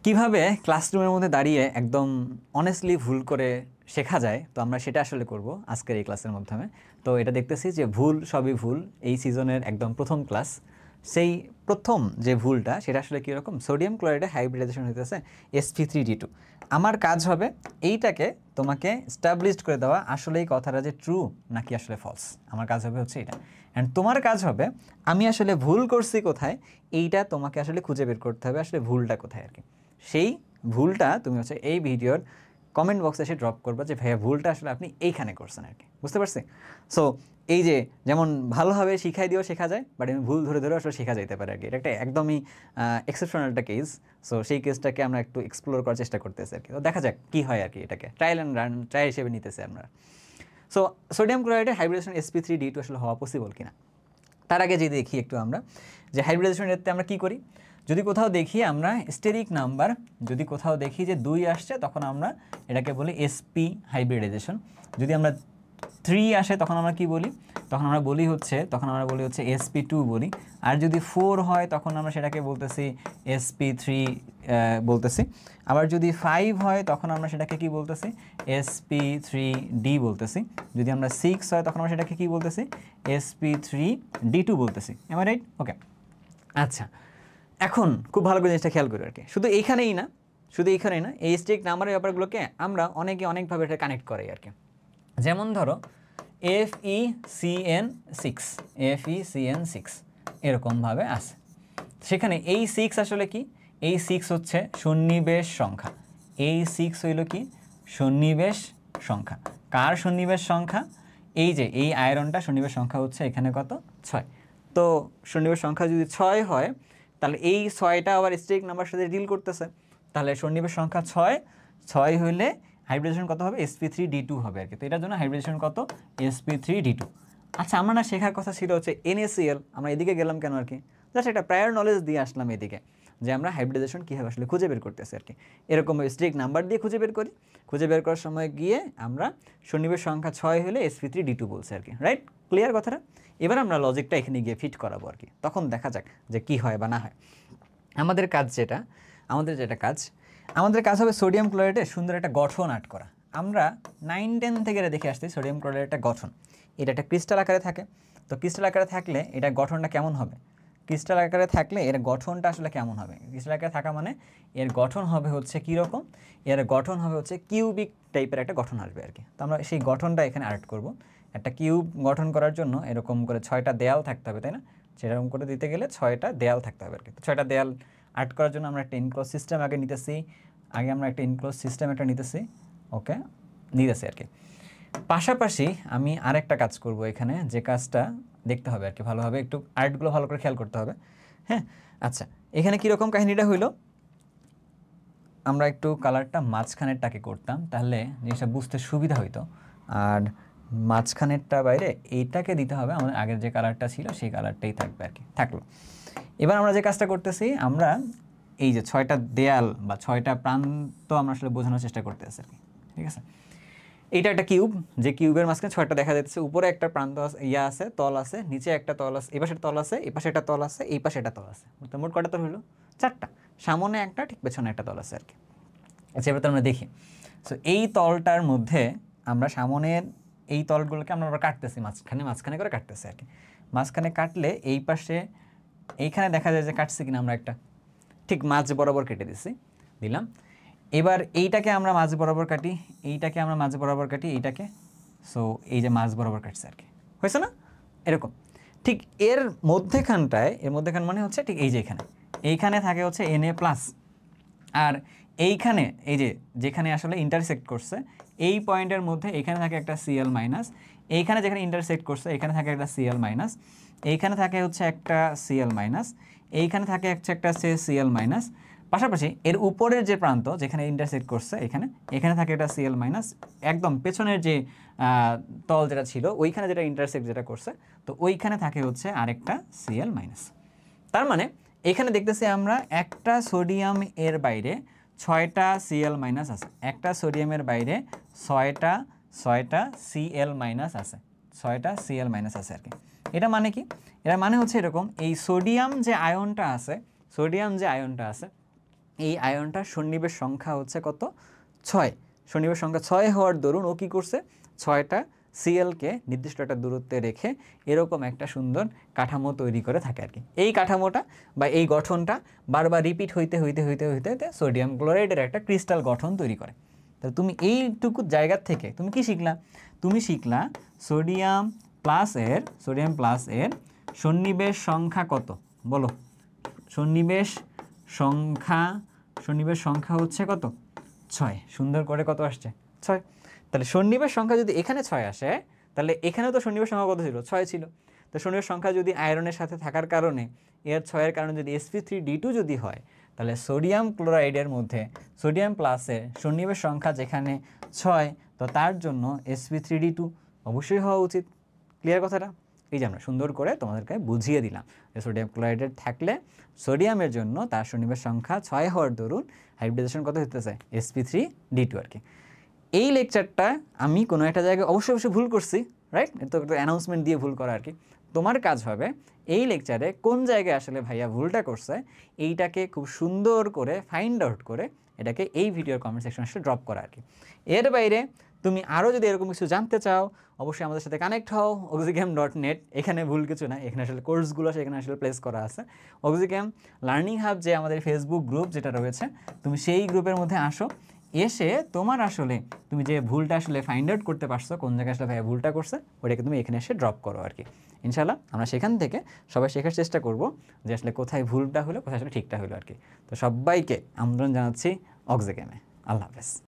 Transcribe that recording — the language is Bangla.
কিভাবে ক্লাসরুমের মধ্যে দাঁড়িয়ে একদম অনেস্টলি ভুল করে শেখা যায়, তো আমরা সেটা আসলে করব আজকের এই ক্লাসের মাধ্যমে। তো এটা দেখতেছি যে ভুল সবই ভুল, এই সিজনের একদম প্রথম ক্লাস। সেই প্রথম যে ভুলটা সেটা আসলে কীরকম, সোডিয়াম ক্লোরাইডে হাইব্রিডাইজেশন হইতেছে sp3d2। আমার কাজ হবে এইটাকে তোমাকে স্টাবলিশড করে দেওয়া আসলে এই কথাটা যে ট্রু নাকি আসলে ফলস, আমার কাজ হবে হচ্ছে এটা। অ্যান্ড তোমার কাজ হবে আমি আসলে ভুল করছি কোথায় এইটা তোমাকে আসলে খুঁজে বের করতে হবে, আসলে ভুলটা কোথায় আর কি। সেই ভুলটা তুমি হচ্ছে এই ভিডিওর কমেন্ট বক্সে এসে ড্রপ করবা যে ভাইয়া ভুলটা আসলে আপনি এইখানে করছেন আর কি, বুঝতে পারছি? সো এই যে যেমন ভালোভাবে শিখাই দিয়েও শেখা যায়, বাট আমি ভুল ধরে ধরে আসলে শেখা যেতে পারে আর কি। এটা একটা একদমই এক্সেপশনাল একটা কেস। সো সেই কেসটাকে আমরা একটু এক্সপ্লোর করার চেষ্টা করতেছি আর কি। তো দেখা যাক কী হয় আর কি, এটাকে ট্রায়াল অ্যান্ড রান ট্রায়াল হিসেবে নিতেছি আমরা। সো সোডিয়াম ক্লোরাইডের হাইব্রিডেশন sp3d2 আসলে হওয়া পসিবল কিনা তার আগে যদি দেখি একটু আমরা যে হাইব্রিডেশন রেটে আমরা কী করি। যদি কোথাও দেখি আমরা স্টেরিক নাম্বার, যদি কোথাও দেখি যে 2 আসছে তখন আমরা এটাকে বলি sp হাইব্রিডাইজেশন। যদি আমরা 3 আসে তখন আমরা কি বলি, তখন আমরা বলি হচ্ছে sp2 বলি। আর যদি 4 হয় তখন আমরা সেটাকে বলতেছি sp3 বলতেছি। আবার যদি 5 হয় তখন আমরা সেটাকে কি বলতেছি, sp3d বলতেছি। যদি আমরা 6 হয় তখন আমরা সেটাকে কি বলতেছি, sp3d2 বলতেছি। M I right? ওকে, আচ্ছা এখন খুব ভালো করে জিনিসটা খেয়াল করি আর কি। শুধু এইখানেই না, এই স্ট্রিক নাম্বারের ব্যাপারগুলোকে আমরা অনেকভাবে এটা কানেক্ট করি আর কি। যেমন ধরো FeCN6 এরকমভাবে আছে। সেখানে এই 6 আসলে কি, এই 6 হচ্ছে সন্নিবেশ সংখ্যা। এই 6 হইল কি সন্নিবেশ সংখ্যা। কার সন্নিবেশ সংখ্যা? এই যে এই আয়রনটা সন্নিবেশ সংখ্যা হচ্ছে এখানে কত, 6। তো সন্নিবেশ সংখ্যা যদি 6 হয় তাহলে এই 6টা আবার স্ট্রিক নাম্বার সাথে ডিল করতেছে, তাহলে সন্নিবেশ সংখ্যা 6 হইলে হাইব্রিডেশন কত হবে, sp3d2 হবে আর কি। তো এটার জন্য হাইব্রিডেশন কত, sp3d2। আচ্ছা আমরা না শেখার কথা ছিল হচ্ছে NaCl, আমরা এদিকে গেলাম কেন আর কি, জাস্ট একটা প্রায়র নলেজ দিয়ে আসলাম এদিকে যে আমরা হাইব্রিডেশন কীভাবে আসলে খুঁজে বের করতেছি আর কি। এরকম স্ট্রিক নাম্বার দিয়ে খুঁজে বের করি, খুঁজে বের করার সময় গিয়ে আমরা সন্নিবেশ সংখ্যা 6 হলে sp3d2 বলছে আর কি। রাইট, ক্লিয়ার কথাটা? এবার আমরা লজিকটা এখানে গিয়ে ফিট করাবো আর কি, তখন দেখা যাক যে কি হয় বা না হয়। আমাদের কাজ হবে সোডিয়াম ক্লোরাইডে সুন্দর একটা গঠন আর্ট করা। আমরা 9-10 থেকে এটা দেখে আসছি সোডিয়াম ক্লোরাইডের একটা গঠন, এটা একটা ক্রিস্টাল আকারে থাকে। তো ক্রিস্টাল আকারে থাকলে এটা গঠনটা কেমন হবে, ক্রিস্টাল আকারে থাকলে এর গঠনটা আসলে কেমন হবে? ক্রিস্টাল আকারে থাকা মানে এর গঠন হবে হচ্ছে কীরকম, এর গঠন হবে হচ্ছে কিউবিক টাইপের একটা গঠন আসবে আর কি। তো আমরা সেই গঠনটা এখানে আর্ট করব। একটা কিউব গঠন করার জন্য এরকম করে 6টা দেয়াল থাকতে হবে, তাই না? সেরকম করে দিতে গেলে 6টা দেয়াল থাকতে হবে আর কি। তো 6টা দেয়াল আর্ট করার জন্য আমরা একটা ইনক্লোজ সিস্টেম নিতেছি। ওকে, নিতেছি আর কি। পাশাপাশি আমি আরেকটা কাজ করব এখানে, যে কাজটা দেখতে হবে আর কি ভালোভাবে, একটু আর্টগুলো ভালো করে খেয়াল করতে হবে। হ্যাঁ, আচ্ছা এখানে কীরকম কাহিনীটা হইলো, আমরা একটু কালারটা মাঝখানেরটাকে করতাম তাহলে জিনিসটা বুঝতে সুবিধা হইতো। আর মাঝখানেরটা বাইরে এইটাকে দিতে হবে, আমাদের আগের যে কালারটা ছিল সেই কালারটাই থাকবে আর কি, থাকলো। এবার আমরা যে কাজটা করতেছি, আমরা এই যে 6টা দেয়াল বা 6টা প্রান্ত আমরা আসলে বোঝানোর চেষ্টা করতেছি আর কি, ঠিক আছে? এইটা একটা কিউব, যে কিউবের মাঝখানে 6টা দেখা যাচ্ছে, উপরে একটা প্রান্ত আছে, তল আছে, নিচে একটা তল আছে, এপাশে তল আছে, এপাশে একটা তল আছে, এই পাশে একটা তল আছে। মোট কটা তল হলো? 4টা। সামনে একটা, ঠিক পেছনে একটা তল আছে আর কি। আচ্ছা এবার তো আমরা দেখি, সো এই তলটার মধ্যে আমরা সামনের এই তলগুলোকে আমরা কাটতেছি, মাঝখানে করে কাটতেছি আর কি। মাঝখানে কাটলে এই পাশে এইখানে দেখা যায় যে কাটছি কিনা, আমরা একটা ঠিক মাঝ বরাবর কেটে দিলাম। এবার এইটাকে আমরা মাঝ বরাবর কাটি, এইটাকে, সো এই যে মাঝ বরাবর কাটছে আর কি, হয়েছে না? এরকম ঠিক এর মধ্যেখান মানে হচ্ছে ঠিক এই যে এইখানে থাকে হচ্ছে Na+, আর এইখানে এই যে যেখানে আসলে ইন্টারসেক্ট করছে এই পয়েন্টের মধ্যে এইখানে থাকে একটা Cl-, এইখানে যেখানে ইন্টারসেক্ট করছে এখানে থাকে একটা Cl-, এইখানে থাকে হচ্ছে একটা Cl-, এইখানে থাকে একটা Cl-, পাশাপাশি এর উপরের যে প্রান্ত যেখানে ইন্টারসেক্ট করছে এখানে থাকে একটা Cl-, একদম পেছনের যে তল যেটা ছিল ওইখানে যেটা ইন্টারসেক্ট যেটা করছে, তো ওইখানে থাকে হচ্ছে আরেকটা Cl-। তার মানে এখানে দেখতেছি আমরা একটা সোডিয়াম এর বাইরে 6টা Cl- আছে, একটা সোডিয়ামের বাইরে 6টা Cl- আছে, 6টা Cl- আছে আর কি। এটা মানে কি? এটা মানে হচ্ছে এরকম, এই সোডিয়াম যে আয়নটা আছে এই আয়নটার সন্নিবেশ সংখ্যা হচ্ছে কত 6, সন্নিবেশ সংখ্যা 6 হওয়ার দরুন ও কী করছে 6টা সিএলকে নির্দিষ্ট একটা দূরত্বে রেখে এরকম একটা সুন্দর কাঠামো তৈরি করে থাকে আর কি। এই কাঠামোটা বা এই গঠনটা বারবার রিপিট হইতে হইতে হইতে হইতে হইতে সোডিয়াম ক্লোরাইডের একটা ক্রিস্টাল গঠন তৈরি করে। তাহলে তুমি এইটুকু জায়গার থেকে তুমি কি শিখলা, তুমি শিখলা সোডিয়াম প্লাসের সন্নিবেশ সংখ্যা কত বলো, সন্নিবেশ সংখ্যা হচ্ছে কত 6, সুন্দর করে কত আসছে 6। তাহলে সন্নিবেশ সংখ্যা যদি এখানে 6 আসে তাহলে এখানেও তো সন্নিবেশ সংখ্যা কত ছিল 6 ছিল। তো সন্নিবেশ সংখ্যা যদি আয়রনের সাথে থাকার কারণে এর 6-এর কারণে যদি sp3d2 যদি হয় তাহলে সোডিয়াম ক্লোরাইডের মধ্যে সোডিয়াম প্লাসের সন্নিবেশ সংখ্যা যেখানে 6 তো তার জন্য sp3d2 অবশ্যই হওয়া উচিত। ক্লিয়ার কথাটা? এই যে আমরা সুন্দর করে তোমাদেরকে বুঝিয়ে দিলাম যে সোডিয়াম ক্লোরাইডের থাকলে সোডিয়ামের জন্য তার সন্নিবেশ সংখ্যা 6 হওয়ার দরুন হাইব্রিডাইজেশন কত হতেছে sp3d2 আর কি। এই লেকচারটা আমি কোনো একটা জায়গায় অবশ্যই ভুল করছি, রাইট? এটা তো অ্যানাউন্সমেন্ট দিয়ে ভুল করা আর কি। তোমার কাজ হবে এই লেকচারে কোন জায়গায় আসলে ভাইয়া ভুলটা করছে এইটাকে খুব সুন্দর করে ফাইন্ড আউট করে এটাকে এই ভিডিওর কমেন্ট সেকশনে আসলে ড্রপ করা আর কি। এর বাইরে তুমি আরও যদি এরকম কিছু জানতে চাও অবশ্যই আমাদের সাথে কানেক্ট হও oxycam.net। এখানে ভুল কিছু না, এখানে আসলে কোর্সগুলো সেখানে আসলে প্লেস করা আছে। oxycam লার্নিং হাব যে আমাদের ফেসবুক গ্রুপ যেটা রয়েছে তুমি সেই গ্রুপের মধ্যে আসো, এসে তোমার আসলে তুমি যে ভুলটা আসলে ফাইন্ড আউট করতে পারছো কোন জায়গায় আসলে ভাইয়া ভুলটা করছে ওটাকে তুমি এখানে এসে ড্রপ করো আর কি। ইনশাল্লাহ আমরা সেখান থেকে সবাই শেখার চেষ্টা করব যে আসলে কোথায় ভুলটা হলো কোথায় আসলে ঠিকটা হলো আর কি। তো সবাইকে আমন্ত্রণ জানাচ্ছি oxycam-এ। আল্লাহ হাফেজ।